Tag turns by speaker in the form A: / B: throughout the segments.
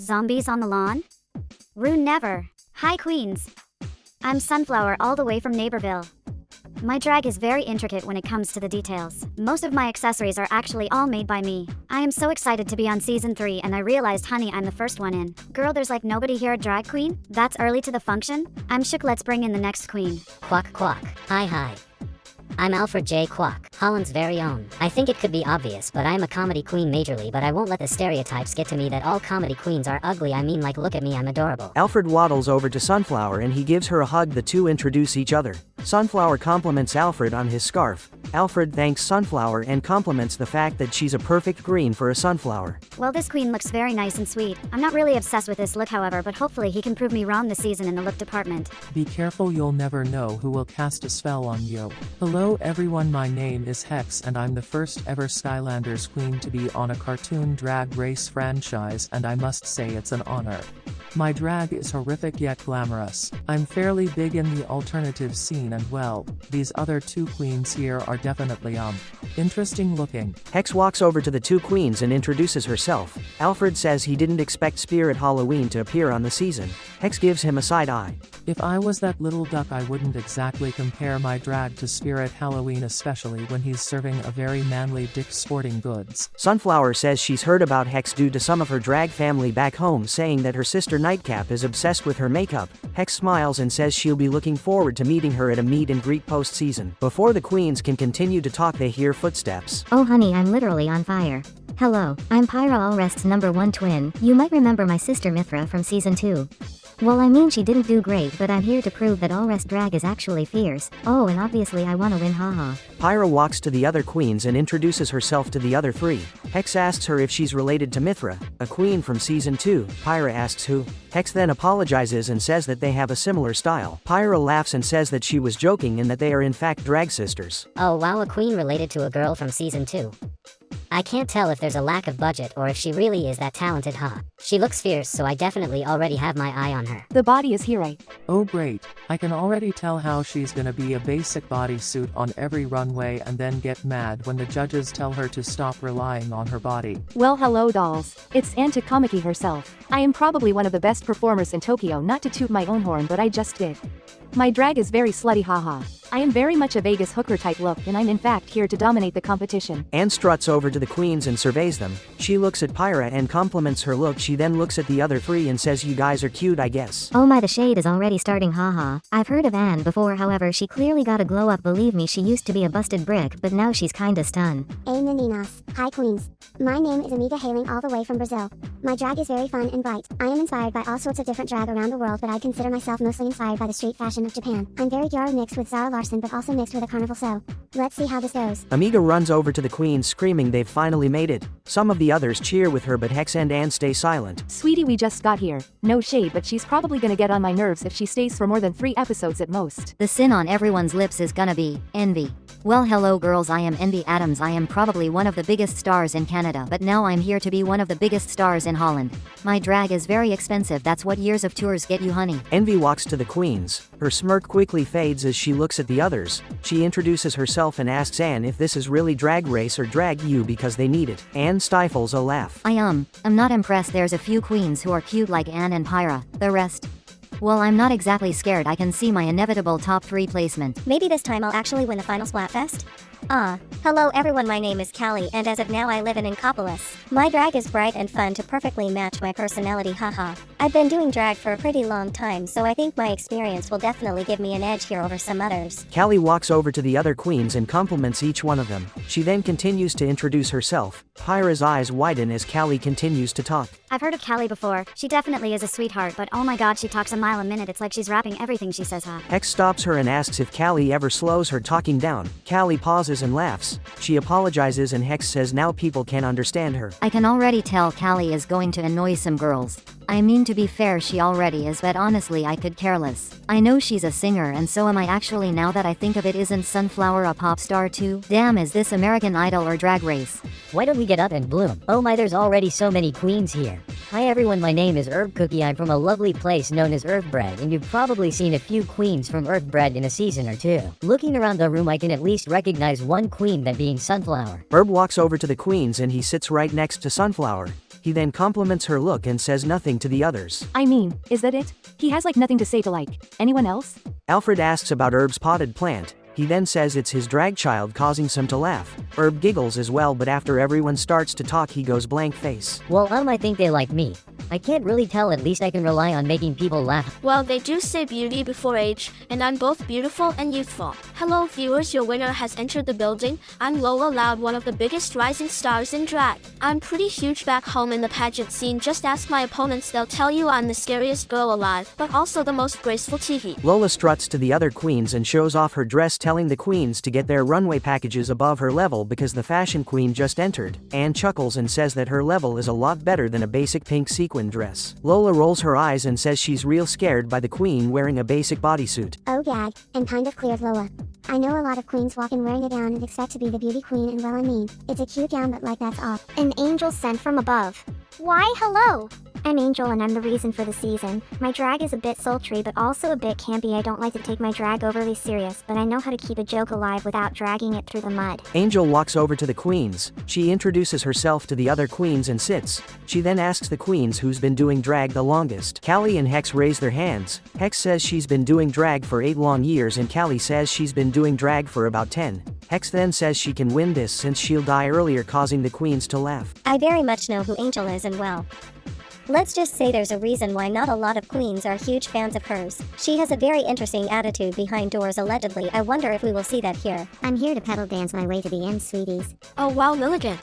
A: Zombies on the lawn? Rune never. Hi queens. I'm Sunflower all the way from Neighborville. My drag is very intricate when it comes to the details. Most of my accessories are actually all made by me. I am so excited to be on season 3 and I realized honey I'm the first one in. Girl, there's like nobody here drag queen? That's early to the function? I'm shook, let's bring in the next queen.
B: Quack quack. Hi. I'm Alfred J. Quack, Holland's very own. I think it could be obvious, but I'm a comedy queen majorly, but I won't let the stereotypes get to me that all comedy queens are ugly. I mean, like, look at me, I'm adorable.
C: Alfred waddles over to Sunflower and he gives her a hug. The two introduce each other. Sunflower compliments Alfred on his scarf. Alfred thanks Sunflower and compliments the fact that she's a perfect green for a sunflower.
A: Well, this queen looks very nice and sweet. I'm not really obsessed with this look, however, but hopefully he can prove me wrong this season in the look department.
D: Be careful, you'll never know who will cast a spell on you. Hello everyone, my name is Hex and I'm the first ever Skylanders queen to be on a cartoon drag race franchise, and I must say it's an honor. My drag is horrific yet glamorous. I'm fairly big in the alternative scene and well, these other two queens here are definitely interesting looking.
C: Hex walks over to the two queens and introduces herself. Alfred says he didn't expect Spirit Halloween to appear on the season. Hex gives him a side eye.
D: If I was that little duck I wouldn't exactly compare my drag to Spirit Halloween, especially when he's serving a very manly dick sporting goods.
C: Sunflower says she's heard about Hex due to some of her drag family back home saying that her sister Nightcap is obsessed with her makeup. Hex smiles and says she'll be looking forward to meeting her at a meet and greet post-season. Before the queens can continue to talk, they hear footsteps.
E: Oh honey, I'm literally on fire. Hello, I'm Pyra Allrest's #1 twin. You might remember my sister Mithra from season 2. Well, I mean, she didn't do great, but I'm here to prove that Allrest drag is actually fierce. Oh, and obviously I wanna win, haha.
C: Pyra walks to the other queens and introduces herself to the other three. Hex asks her if she's related to Mithra, a queen from season 2. Pyra asks who. Hex then apologizes and says that they have a similar style. Pyra laughs and says that she was joking and that they are in fact drag sisters.
B: Oh wow, a queen related to a girl from season 2. I can't tell if there's a lack of budget or if she really is that talented, huh? She looks fierce, so I definitely already have my eye on her.
F: The body is here, right?
D: Oh great, I can already tell how she's gonna be a basic bodysuit on every runway and then get mad when the judges tell her to stop relying on her body.
F: Well, hello dolls. It's Ann Takamaki herself. I am probably one of the best performers in Tokyo, not to toot my own horn, but I just did. My drag is very slutty, haha. I am very much a Vegas hooker type look, and I'm in fact here to dominate the competition.
C: Anne struts over to the queens and surveys them. She looks at Pyra and compliments her look. She then looks at the other three and says, you guys are cute, I guess.
E: Oh my, the shade is already starting, haha. I've heard of Anne before, however she clearly got a glow up. Believe me, she used to be a busted brick, but now she's kinda stunned.
G: Hey meninas. Hi queens. My name is Amiga, hailing all the way from Brazil. My drag is very fun and bright. I am inspired by all sorts of different drag around the world, but I consider myself mostly inspired by the street fashion of Japan. I'm very Gyaro mixed with Zara Larson, but also mixed with a carnival, so let's see how this goes.
C: Amiga runs over to the queens screaming they've finally made it. Some of the others cheer with her, but Hex and Anne stay silent.
F: Sweetie, we just got here. No shade, but she's probably gonna get on my nerves if she stays for more than 3 episodes at most.
E: The sin on everyone's lips is gonna be envy. Well, hello girls, I am Envy Adams. I am probably one of the biggest stars in Canada, but now I'm here to be one of the biggest stars in Holland. My drag is very expensive, that's what years of tours get you, honey.
C: Envy walks to the queens. Her smirk quickly fades as she looks at the others. She introduces herself and asks Anne if this is really Drag Race or Drag U because they need it. Anne stifles a laugh.
E: I'm not impressed. There's a few queens who are cute like Anne and Pyra. The rest? Well, I'm not exactly scared. I can see my inevitable top 3 placement.
A: Maybe this time I'll actually win the final Splatfest? Hello everyone, my name is Callie, and as of now I live in Inkopolis. My drag is bright and fun to perfectly match my personality, haha. I've been doing drag for a pretty long time, so I think my experience will definitely give me an edge here over some others.
C: Callie walks over to the other queens and compliments each one of them. She then continues to introduce herself. Pyra's eyes widen as Callie continues to talk.
A: I've heard of Callie before. She definitely is a sweetheart, but oh my god, she talks a mile a minute. It's like she's rapping everything she says, huh?
C: Hex stops her and asks if Callie ever slows her talking down. Callie pauses and laughs. She apologizes and Hex says now people can understand her.
E: I can already tell Callie is going to annoy some girls. I mean, to be fair, she already is, but honestly I could care less. I know she's a singer, and so am I actually, now that I think of it. Isn't Sunflower a pop star too? Damn, is this American Idol or Drag Race?
B: Why don't we get up and bloom? Oh my, there's already so many queens here. Hi everyone, my name is Herb Cookie. I'm from a lovely place known as Earthbread, and you've probably seen a few queens from Earthbread in a season or 2. Looking around the room, I can at least recognize one queen, that being Sunflower.
C: Herb walks over to the queens and he sits right next to Sunflower. He then compliments her look and says nothing to the others.
F: I mean, is that it? He has like nothing to say to like anyone else?
C: Alfred asks about Herb's potted plant. He then says it's his drag child causing some to laugh. Herb giggles as well, but after everyone starts to talk he goes blank face.
B: Well, I might think they like me. I can't really tell, at least I can rely on making people laugh.
H: Well, they do say beauty before age, and I'm both beautiful and youthful. Hello viewers, your winner has entered the building. I'm Lola Loud, one of the biggest rising stars in drag. I'm pretty huge back home in the pageant scene, just ask my opponents, they'll tell you I'm the scariest girl alive, but also the most graceful TV.
C: Lola struts to the other queens and shows off her dress, telling the queens to get their runway packages above her level because the fashion queen just entered. Anne chuckles and says that her level is a lot better than a basic pink sequin dress. Lola rolls her eyes and says she's real scared by the queen wearing a basic bodysuit.
G: Oh gag, and kind of cleared Lola. I know a lot of queens walk in wearing a gown and expect to be the beauty queen, and well, I mean, it's a cute gown, but like that's all.
A: An angel sent from above. Why, hello! I'm Angel and I'm the reason for the season. My drag is a bit sultry but also a bit campy. I don't like to take my drag overly serious, but I know how to keep a joke alive without dragging it through the mud.
C: Angel walks over to the queens. She introduces herself to the other queens and sits. She then asks the queens who's been doing drag the longest. Callie and Hex raise their hands. Hex says she's been doing drag for 8 long years and Callie says she's been doing drag for about 10. Hex then says she can win this since she'll die earlier, causing the queens to laugh.
A: I very much know who Angel is, and well, let's just say there's a reason why not a lot of queens are huge fans of hers. She has a very interesting attitude behind doors allegedly. I wonder if we will see that here.
G: I'm here to pedal dance my way to the end, sweeties.
H: Oh wow, Lilligant.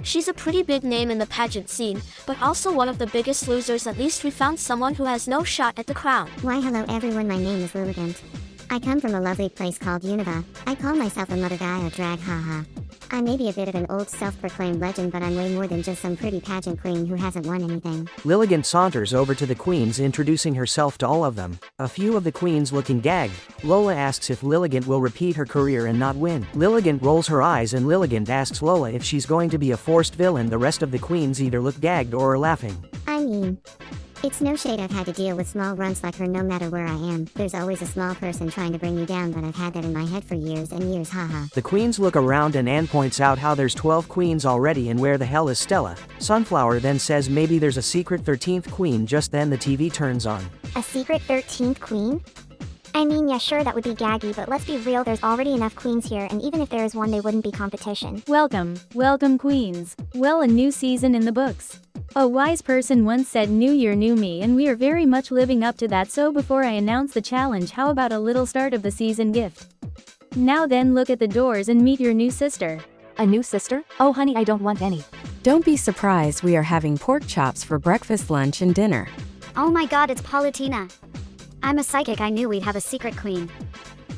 H: She's a pretty big name in the pageant scene, but also one of the biggest losers. At least we found someone who has no shot at the crown.
G: Why hello everyone, my name is Lilligant. I come from a lovely place called Unova. I call myself a mother guy of drag, haha. I may be a bit of an old self-proclaimed legend, but I'm way more than just some pretty pageant queen who hasn't won anything.
C: Lilligant saunters over to the queens, introducing herself to all of them. A few of the queens looking gagged. Lola asks if Lilligant will repeat her career and not win. Lilligant rolls her eyes and Lilligant asks Lola if she's going to be a forced villain. The rest of the queens either look gagged or are laughing.
G: I mean, it's no shade, I've had to deal with small runts like her no matter where I am. There's always a small person trying to bring you down, but I've had that in my head for years and years, haha.
C: The queens look around and Anne points out how there's 12 queens already and where the hell is Stella. Sunflower then says maybe there's a secret 13th queen. Just then the TV turns on.
A: A secret 13th queen? I mean, yeah, sure, that would be gaggy, but let's be real, there's already enough queens here, and even if there is one, they wouldn't be competition.
I: Welcome, welcome queens. Well, a new season in the books. A wise person once said, "New year, new me," and we are very much living up to that. So before I announce the challenge, how about a little start of the season gift? Now then, look at the doors and meet your new sister.
F: A new sister? Oh honey, I don't want any.
J: Don't be surprised, we are having pork chops for breakfast, lunch, and dinner.
A: Oh my god, it's Paulutina. I'm a psychic, I knew we'd have a secret queen.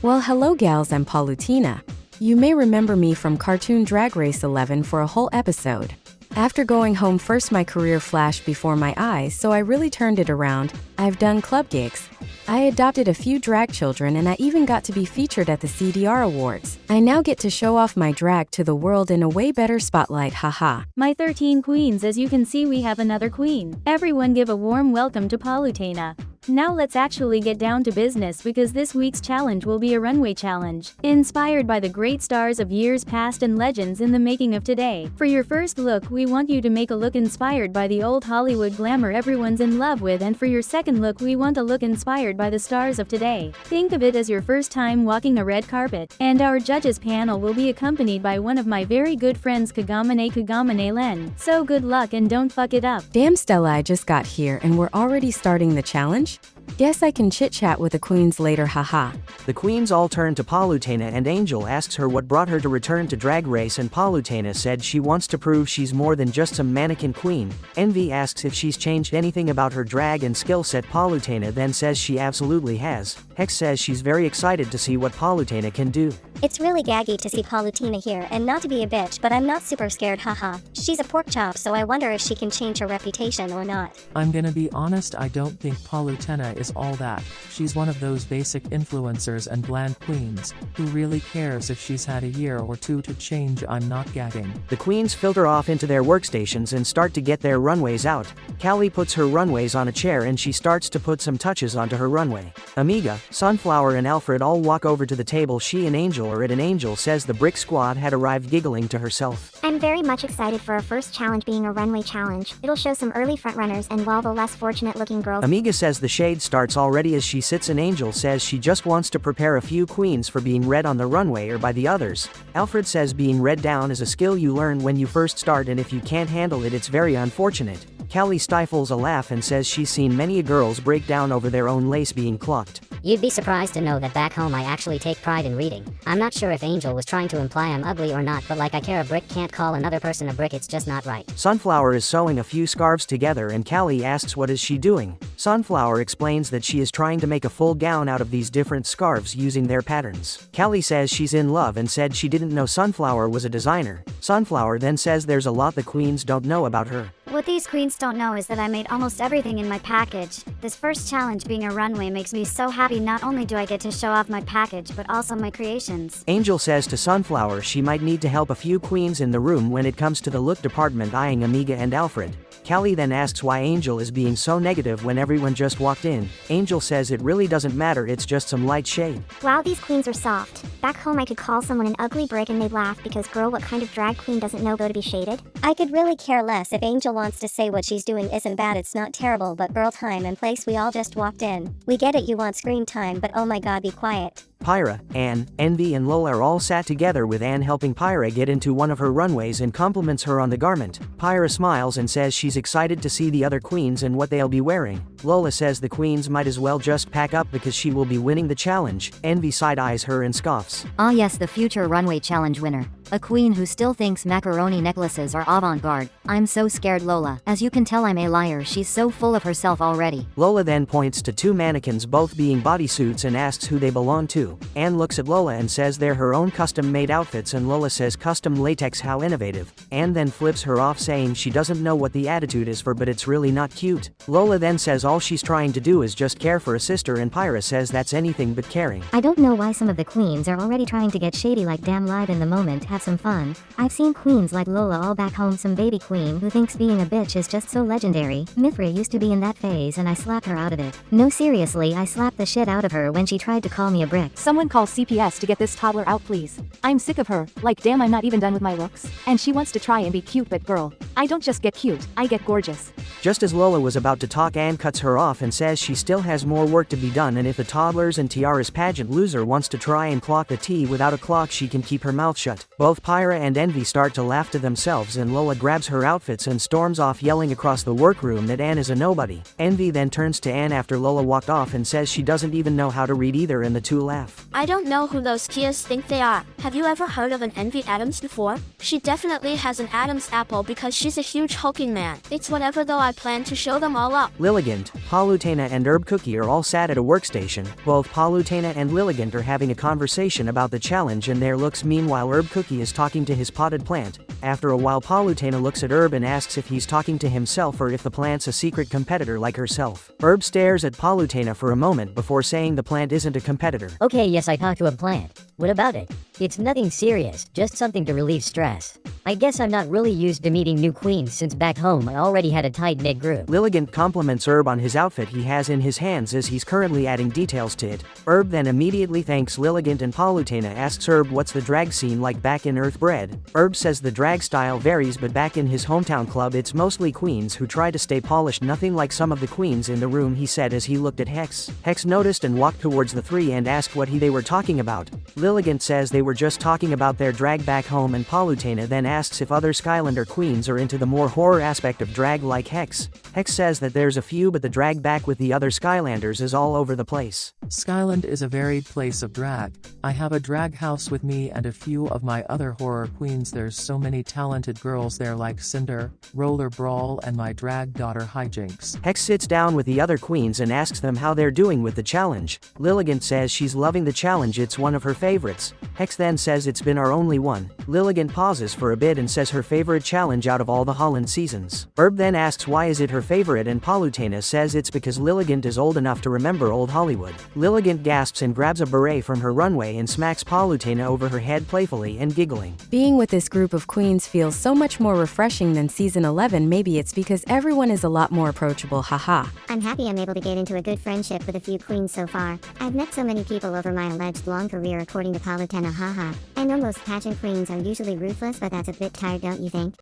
J: Well, hello gals, I'm Paulutina. You may remember me from Cartoon Drag Race 11 for a whole episode. After going home first, my career flashed before my eyes, so I really turned it around. I've done club gigs. I adopted a few drag children and I even got to be featured at the CDR Awards. I now get to show off my drag to the world in a way better spotlight, haha.
I: My 13 queens, as you can see we have another queen. Everyone give a warm welcome to Paulutina. Now let's actually get down to business because this week's challenge will be a runway challenge, inspired by the great stars of years past and legends in the making of today. For your first look, we want you to make a look inspired by the old Hollywood glamour everyone's in love with, and for your second look, we want a look inspired by the stars of today. Think of it as your first time walking a red carpet, and our judges panel will be accompanied by one of my very good friends, Kagamane Len. So good luck and don't fuck it up.
J: Damn Stella, I just got here and we're already starting the challenge? Guess I can chit-chat with the queens later, haha.
C: The queens all turn to Paulutina and Angel asks her what brought her to return to Drag Race, and Paulutina said she wants to prove she's more than just some mannequin queen. Envy asks if she's changed anything about her drag and skill set. Paulutina then says she absolutely has. Hex says she's very excited to see what Paulutina can do.
A: It's really gaggy to see Paulutina here, and not to be a bitch, but I'm not super scared, haha. She's a pork chop, so I wonder if she can change her reputation or not.
D: I'm gonna be honest, I don't think Paulutina is all that. She's one of those basic influencers and bland queens, who really cares if she's had a year or two to change. I'm not gagging.
C: The queens filter off into their workstations and start to get their runways out. Callie puts her runways on a chair and she starts to put some touches onto her runway. Amiga, Sunflower and Alfred all walk over to the table she and Angel are at, and Angel says the Brick Squad had arrived, giggling to herself.
G: I'm very much excited for our first challenge being a runway challenge. It'll show some early frontrunners and while the less fortunate looking girls.
C: Amiga says the shade starts already as she sits, and Angel says she just wants to prepare a few queens for being read on the runway or by the others. Alfred says being read down is a skill you learn when you first start, and if you can't handle it, it's very unfortunate. Callie stifles a laugh and says she's seen many girls break down over their own lace being clocked.
B: You'd be surprised to know that back home I actually take pride in reading. I'm not sure if Angel was trying to imply I'm ugly or not, but like I care a brick can't call another person a brick, it's just not right.
C: Sunflower is sewing a few scarves together and Callie asks what is she doing. Sunflower explains that she is trying to make a full gown out of these different scarves using their patterns. Callie says she's in love and said she didn't know Sunflower was a designer. Sunflower then says there's a lot the queens don't know about her.
A: What these queens don't know is that I made almost everything in my package. This first challenge being a runway makes me so happy. Not only do I get to show off my package, but also my creations.
C: Angel says to Sunflower she might need to help a few queens in the room when it comes to the look department, eyeing Amiga and Alfred. Callie then asks why Angel is being so negative when everyone just walked in. Angel says it really doesn't matter, it's just some light shade.
G: Wow, these queens are soft. Back home I could call someone an ugly brick and they'd laugh because girl, what kind of drag queen doesn't know go to be shaded? I could really care less if Angel wants to say what she's doing isn't bad, it's not terrible, but girl, time and place, we all just walked in. We get it, you want screen time, but oh my god, be quiet.
C: Pyra, Anne, Envy and Lola are all sat together with Anne helping Pyra get into one of her runways and compliments her on the garment. Pyra smiles and says she's excited to see the other queens and what they'll be wearing. Lola says the queens might as well just pack up because she will be winning the challenge. Envy side-eyes her and scoffs.
E: Ah yes, the future runway challenge winner. A queen who still thinks macaroni necklaces are avant-garde. I'm so scared, Lola. As you can tell, I'm a liar. She's so full of herself already.
C: Lola then points to two mannequins both being bodysuits and asks who they belong to. Anne looks at Lola and says they're her own custom-made outfits, and Lola says custom latex, how innovative. Anne then flips her off saying she doesn't know what the attitude is for, but it's really not cute. Lola then says all she's trying to do is just care for a sister, and Pyra says that's anything but caring.
K: I don't know why some of the queens are already trying to get shady, like damn, live in the moment, have some fun. I've seen queens like Lola all back home, some baby queen who thinks being a bitch is just so legendary. Mithra used to be in that phase and I slapped her out of it. No, seriously, I slapped the shit out of her when she tried to call me a brick.
F: Someone call CPS to get this toddler out, please. I'm sick of her. Like damn, I'm not even done with my looks. And she wants to try and be cute, but girl, I don't just get cute, I get gorgeous.
C: Just as Lola was about to talk, Anne cuts her off and says she still has more work to be done, and if the Toddlers and Tiaras pageant loser wants to try and clock the tea without a clock, she can keep her mouth shut. Both Pyra and Envy start to laugh to themselves, and Lola grabs her outfits and storms off yelling across the workroom that Anne is a nobody. Envy then turns to Anne after Lola walked off and says she doesn't even know how to read either, and the two laugh.
H: I don't know who those Kias think they are. Have you ever heard of an Envy Adams before? She definitely has an Adam's apple because she's a huge hulking man. It's whatever though, I plan to show them all up.
C: Lilligant, Palutena and Herb Cookie are all sat at a workstation. Both Palutena and Lilligant are having a conversation about the challenge and their looks. Meanwhile, Herb Cookie is talking to his potted plant. After a while, Palutena looks at Herb and asks if he's talking to himself or if the plant's a secret competitor like herself. Herb stares at Palutena for a moment before saying the plant isn't a competitor.
B: Okay, yes, I talked to a plant. What about it? It's nothing serious, just something to relieve stress. I guess I'm not really used to meeting new queens since back home I already had a tight-knit group.
C: Lilligant compliments Herb on his outfit he has in his hands as he's currently adding details to it. Herb then immediately thanks Lilligant, and Palutena asks Herb what's the drag scene like back in Earthbred. Herb says the drag style varies, but back in his hometown club it's mostly queens who try to stay polished, nothing like some of the queens in the room, he said as he looked at Hex. Hex noticed and walked towards the three and asked what they were talking about. Lilligant says they were just talking about their drag back home, and Palutena then asks if other Skylander queens are into the more horror aspect of drag like Hex. Hex says that there's a few, but the drag back with the other Skylanders is all over the place.
D: Skyland is a varied place of drag. I have a drag house with me and a few of my other horror queens. There's so many talented girls there like Cinder, Roller Brawl, and my drag daughter Hijinks.
C: Hex sits down with the other queens and asks them how they're doing with the challenge. Lilligant says she's loving the challenge, it's one of her favorites. Hex then says it's been our only one. Lilligant pauses for a bit and says her favorite challenge out of all the Holland seasons. Herb then asks why is it her favorite and Palutena says it's because Lilligant is old enough to remember old Hollywood. Lilligant gasps and grabs a beret from her runway and smacks Palutena over her head playfully and giggling.
J: Being with this group of queens feels so much more refreshing than season 11. Maybe it's because everyone is a lot more approachable, haha.
G: I'm happy I'm able to get into a good friendship with a few queens so far. I've met so many people over my alleged long career according to Palutena, haha. I know most pageant queens are usually ruthless, but that's a bit tired, don't you think?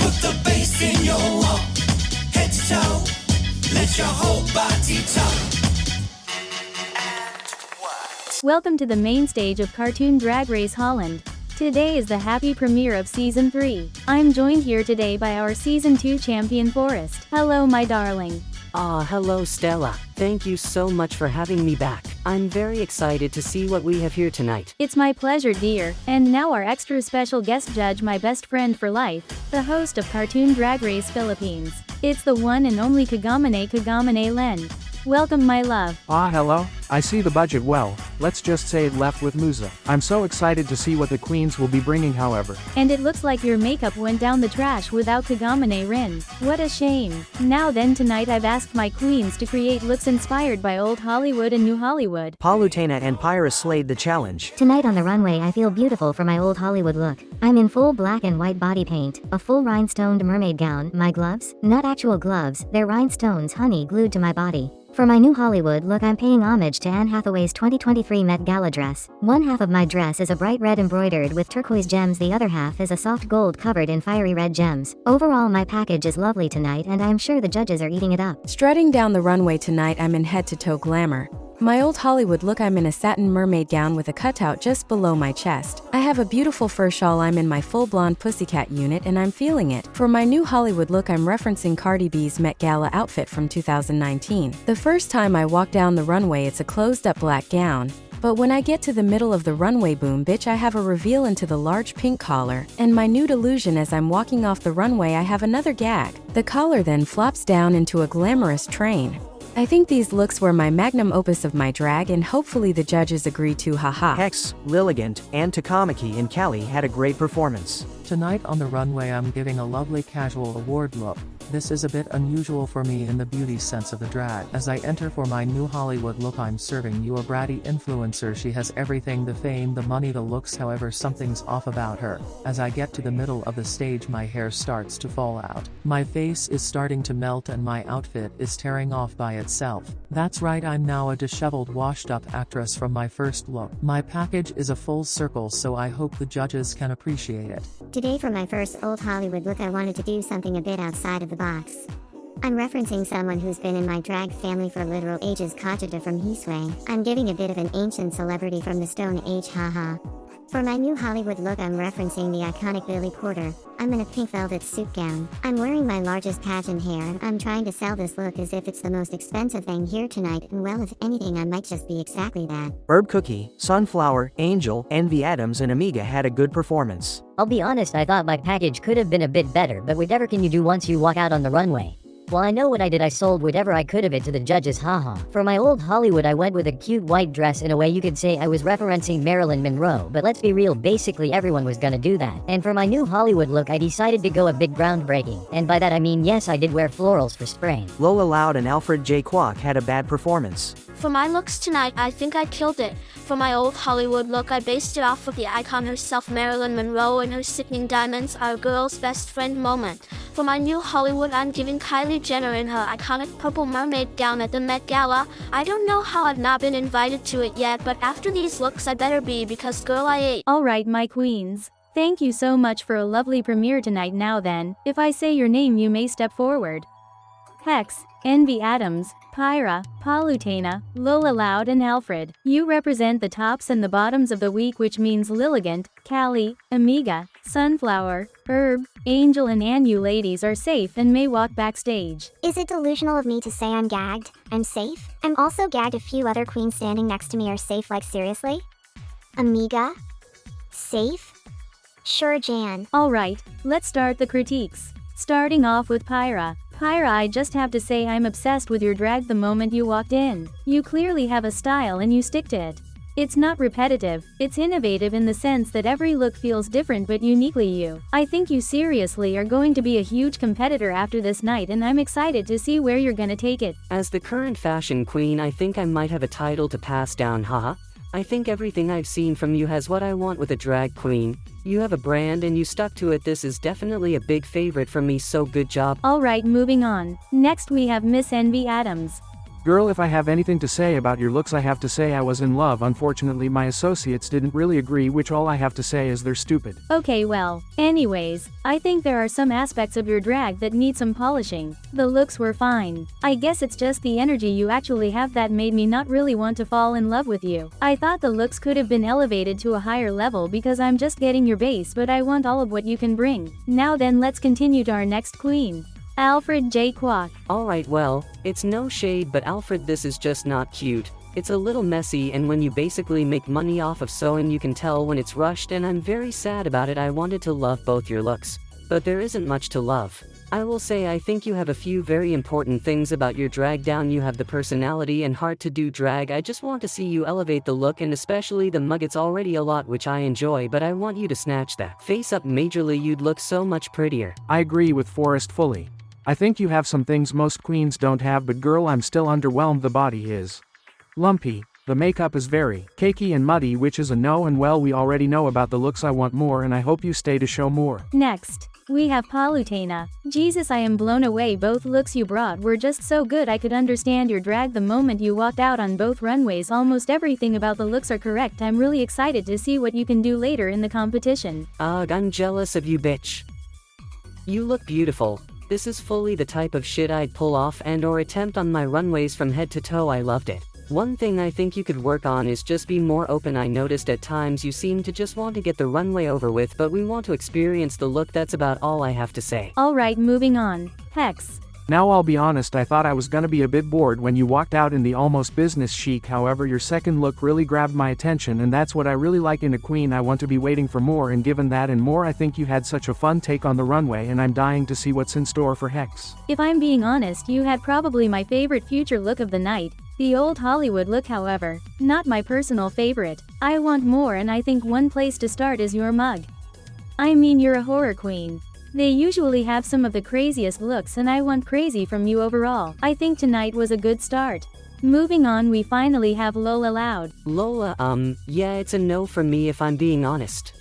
L: Put the bass in your walk, head to toe, let your whole body talk.
I: Welcome to the main stage of Cartoon Drag Race Holland. Today is the happy premiere of Season 3. I'm joined here today by our Season 2 champion Forrest. Hello my darling.
M: Hello Stella. Thank you so much for having me back. I'm very excited to see what we have here tonight.
I: It's my pleasure, dear. And now our extra special guest judge, my best friend for life, the host of Cartoon Drag Race Philippines. It's the one and only Kagamane Len. Welcome my love.
N: Hello. I see the budget well. Let's just say it left with Musa. I'm so excited to see what the queens will be bringing however.
I: And it looks like your makeup went down the trash without Kagamane Rin. What a shame. Now then tonight I've asked my queens to create looks inspired by old Hollywood and new Hollywood.
C: Palutena and Pyra slayed the challenge.
K: Tonight on the runway I feel beautiful for my old Hollywood look. I'm in full black and white body paint, a full rhinestoned mermaid gown, my gloves, not actual gloves, they're rhinestones honey glued to my body. For my new Hollywood look I'm paying homage to Anne Hathaway's 2023 Met Gala dress. One half of my dress is a bright red embroidered with turquoise gems, the other half is a soft gold covered in fiery red gems. Overall my package is lovely tonight and I'm sure the judges are eating it up.
J: Strutting down the runway tonight I'm in head-to-toe glamour. My old Hollywood look I'm in a satin mermaid gown with a cutout just below my chest. I have a beautiful fur shawl, I'm in my full blonde pussycat unit and I'm feeling it. For my new Hollywood look I'm referencing Cardi B's Met Gala outfit from 2019. The first time I walk down the runway it's a closed up black gown. But when I get to the middle of the runway, boom bitch, I have a reveal into the large pink collar, and my nude illusion as I'm walking off the runway I have another gag. The collar then flops down into a glamorous train. I think these looks were my magnum opus of my drag and hopefully the judges agree too, haha.
C: Hex, Lilligant, and Takamaki and Callie had a great performance.
D: Tonight on the runway I'm giving a lovely casual award look. This is a bit unusual for me in the beauty sense of the drag. As I enter for my new Hollywood look I'm serving you a bratty influencer. She has everything, the fame, the money, the looks, however something's off about her. As I get to the middle of the stage my hair starts to fall out. My face is starting to melt and my outfit is tearing off by itself. That's right, I'm now a disheveled washed up actress from my first look. My package is a full circle so I hope the judges can appreciate it.
G: Today for my first old Hollywood look I wanted to do something a bit outside of the box. I'm referencing someone who's been in my drag family for literal ages, Kajita from Hisway. I'm giving a bit of an ancient celebrity from the Stone Age, haha. For my new Hollywood look I'm referencing the iconic Billy Porter. I'm in a pink velvet suit gown. I'm wearing my largest pageant hair and I'm trying to sell this look as if it's the most expensive thing here tonight, and well, if anything I might just be exactly that.
C: Herb Cookie, Sunflower, Angel, Envy Adams and Amiga had a good performance.
B: I'll be honest, I thought my package could have been a bit better, but whatever can you do once you walk out on the runway? Well, I know what I did, I sold whatever I could of it to the judges, haha. For my old Hollywood I went with a cute white dress. In a way you could say I was referencing Marilyn Monroe, but let's be real, basically everyone was gonna do that. And for my new Hollywood look I decided to go a bit groundbreaking, and by that I mean yes, I did wear florals for spring.
C: Lola Loud and Alfred J. Kwok had a bad performance.
H: For my looks tonight, I think I killed it. For my old Hollywood look, I based it off of the icon herself, Marilyn Monroe, and her sickening diamonds are a girl's best friend moment. For my new Hollywood, I'm giving Kylie Jenner in her iconic purple mermaid gown at the Met Gala. I don't know how I've not been invited to it yet, but after these looks I better be, because girl I ate.
I: Alright my queens. Thank you so much for a lovely premiere tonight. Now then, if I say your name you may step forward. Hex, Envy Adams, Pyra, Palutena, Lola Loud and Alfred. You represent the tops and the bottoms of the week, which means Lilligant, Callie, Amiga, Sunflower, Herb, Angel and Anne. You ladies are safe and may walk backstage.
G: Is it delusional of me to say I'm gagged? I'm safe? I'm also gagged. A few other queens standing next to me are safe, like seriously? Amiga? Safe? Sure, Jan.
I: Alright, let's start the critiques. Starting off with Pyra. Pyra, I just have to say I'm obsessed with your drag the moment you walked in. You clearly have a style and you stick to it. It's not repetitive, it's innovative in the sense that every look feels different but uniquely you. I think you seriously are going to be a huge competitor after this night and I'm excited to see where you're gonna take it.
M: As the current fashion queen, I think I might have a title to pass down, haha. I think everything I've seen from you has what I want with a drag queen. You have a brand and you stuck to it. This is definitely a big favorite from me, so good job.
I: Alright, moving on. Next we have Miss Envy Adams.
N: Girl, if I have anything to say about your looks, I have to say I was in love. Unfortunately, my associates didn't really agree, which all I have to say is they're stupid.
I: Okay, well, anyways, I think there are some aspects of your drag that need some polishing. The looks were fine. I guess it's just the energy you actually have that made me not really want to fall in love with you. I thought the looks could have been elevated to a higher level because I'm just getting your base, but I want all of what you can bring. Now then, let's continue to our next queen. Alfred J. Kwok.
M: Alright, well, it's no shade, but Alfred, this is just not cute. It's a little messy, and when you basically make money off of sewing, you can tell when it's rushed, and I'm very sad about it. I wanted to love both your looks, but there isn't much to love. I will say I think you have a few very important things about your drag down. You have the personality and heart to do drag. I just want to see you elevate the look, and especially the mug. It's already a lot, which I enjoy, but I want you to snatch that face up majorly. You'd look so much prettier.
N: I agree with Forrest fully. I think you have some things most queens don't have, but girl, I'm still underwhelmed. The body is lumpy. The makeup is very cakey and muddy, which is a no, and well, we already know about the looks. I want more, and I hope you stay to show more.
I: Next, we have Palutena. Jesus, I am blown away. Both looks you brought were just so good. I could understand your drag the moment you walked out on both runways. Almost everything about the looks are correct. I'm really excited to see what you can do later in the competition.
M: Ugh, I'm jealous of you, bitch. You look beautiful. This is fully the type of shit I'd pull off and or attempt on my runways from head to toe. I loved it. One thing I think you could work on is just be more open. I noticed at times you seem to just want to get the runway over with, but we want to experience the look. That's about all I have to say.
I: Alright, moving on. Hex.
N: Now I'll be honest, I thought I was gonna be a bit bored when you walked out in the almost business chic. However, your second look really grabbed my attention, and that's what I really like in a queen. I want to be waiting for more, and given that and more, I think you had such a fun take on the runway, and I'm dying to see what's in store for Hex.
I: If I'm being honest, you had probably my favorite future look of the night. The old Hollywood look, however, not my personal favorite. I want more, and I think one place to start is your mug. I mean, you're a horror queen. They usually have some of the craziest looks, and I want crazy from you overall. I think tonight was a good start. Moving on, we finally have Lola Loud.
M: Lola, yeah, it's a no for me if I'm being honest.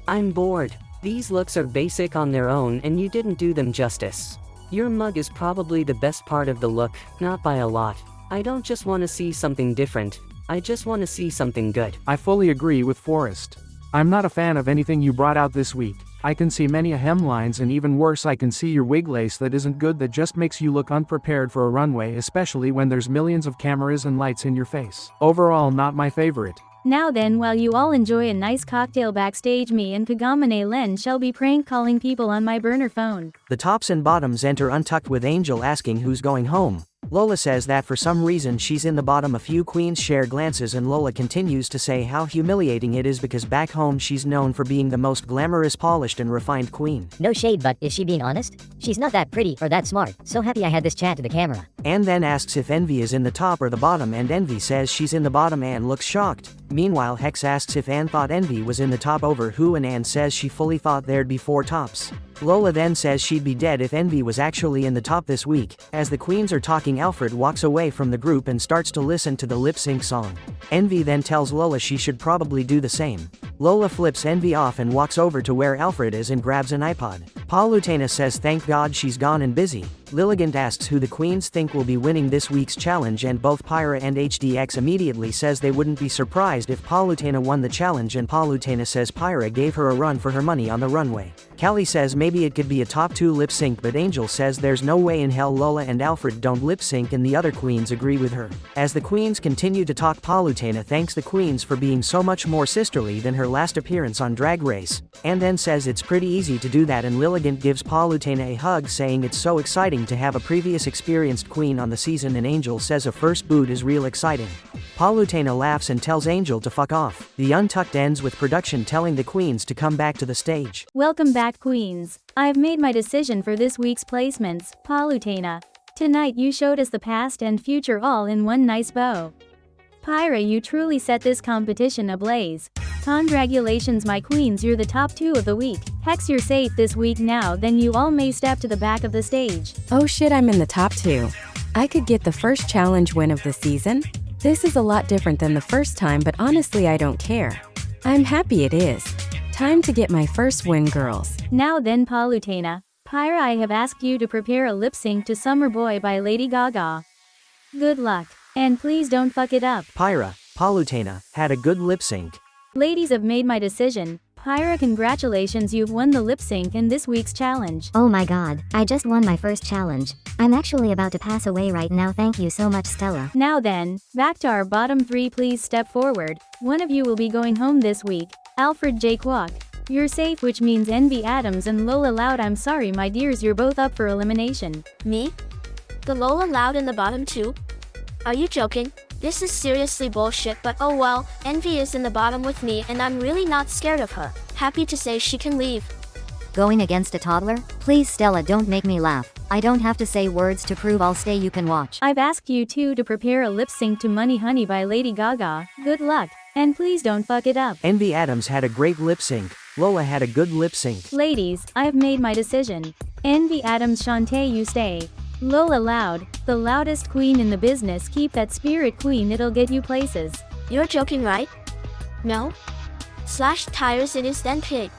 M: I'm bored. These looks are basic on their own, and you didn't do them justice. Your mug is probably the best part of the look, not by a lot. I don't just want to see something different, I just want to see something good.
N: I fully agree with Forrest. I'm not a fan of anything you brought out this week. I can see many hemlines, and even worse, I can see your wig lace that isn't good, that just makes you look unprepared for a runway, especially when there's millions of cameras and lights in your face. Overall, not my favorite.
I: Now then, while you all enjoy a nice cocktail backstage, me and Kagamane Len shall be prank calling people on my burner phone.
C: The tops and bottoms enter untucked with Angel asking who's going home. Lola says that for some reason she's in the bottom. A few queens share glances, and Lola continues to say how humiliating it is because back home she's known for being the most glamorous, polished and refined queen.
B: No shade, but is she being honest? She's not that pretty or that smart. So happy I had this chat to the camera.
C: Anne then asks if Envy is in the top or the bottom, and Envy says she's in the bottom. Anne looks shocked. Meanwhile, Hex asks if Anne thought Envy was in the top over who, and Anne says she fully thought there'd be 4 tops. Lola then says she'd be dead if Envy was actually in the top this week. As the queens are talking, Alfred walks away from the group and starts to listen to the lip-sync song. Envy then tells Lola she should probably do the same. Lola flips Envy off and walks over to where Alfred is and grabs an iPod. Palutena says thank God she's gone and busy. Lilligant asks who the queens think will be winning this week's challenge, and both Pyra and HDX immediately says they wouldn't be surprised if Palutena won the challenge, and Palutena says Pyra gave her a run for her money on the runway. Callie says maybe it could be a top 2 lip sync, but Angel says there's no way in hell Lola and Alfred don't lip sync, and the other queens agree with her. As the queens continue to talk, Palutena thanks the queens for being so much more sisterly than her last appearance on Drag Race, and then says it's pretty easy to do that, and Lilligant gives Palutena a hug saying it's so exciting to have a previous experienced queen on the season, and Angel says a first boot is real exciting. Palutena laughs and tells Angel to fuck off. The Untucked ends with production telling the queens to come back to the stage.
I: Welcome back, queens. I've made my decision for this week's placements. Palutena. Tonight you showed us the past and future all in one nice bow. Pyra, you truly set this competition ablaze. Congratulations, my queens, you're the top 2 of the week. Hex, you're safe this week now, then you all may step to the back of the stage.
J: Oh shit, I'm in the top 2. I could get the first challenge win of the season? This is a lot different than the first time, but honestly I don't care. I'm happy it is. Time to get my first win, girls.
I: Now then, Palutena. Pyra, I have asked you to prepare a lip sync to Summer Boy by Lady Gaga. Good luck. And please don't fuck it up.
C: Pyra, Palutena, had a good lip sync.
I: Ladies, have made my decision. Pyra, congratulations, you've won the lip sync in this week's challenge.
K: Oh my god, I just won my first challenge. I'm actually about to pass away right now, thank you so much, Stella.
I: Now then, back to our bottom 3, please step forward. One of you will be going home this week. Alfred J. Kwok. You're safe, which means Envy Adams and Lola Loud. I'm sorry, my dears, you're both up for elimination.
H: Me? The Lola Loud in the bottom 2? Are you joking? This is seriously bullshit, but oh well, Envy is in the bottom with me and I'm really not scared of her. Happy to say she can leave.
E: Going against a toddler? Please, Stella, don't make me laugh. I don't have to say words to prove I'll stay, you can watch.
I: I've asked you two to prepare a lip sync to Money Honey by Lady Gaga. Good luck. And please don't fuck it up.
C: Envy Adams had a great lip sync. Lola had a good lip sync.
I: Ladies, I've made my decision. Envy Adams, Shantae, you stay. Lola Loud, the loudest queen in the business, keep that spirit, queen, it'll get you places.
H: You're joking, right? No? Slash tires, it is then pig.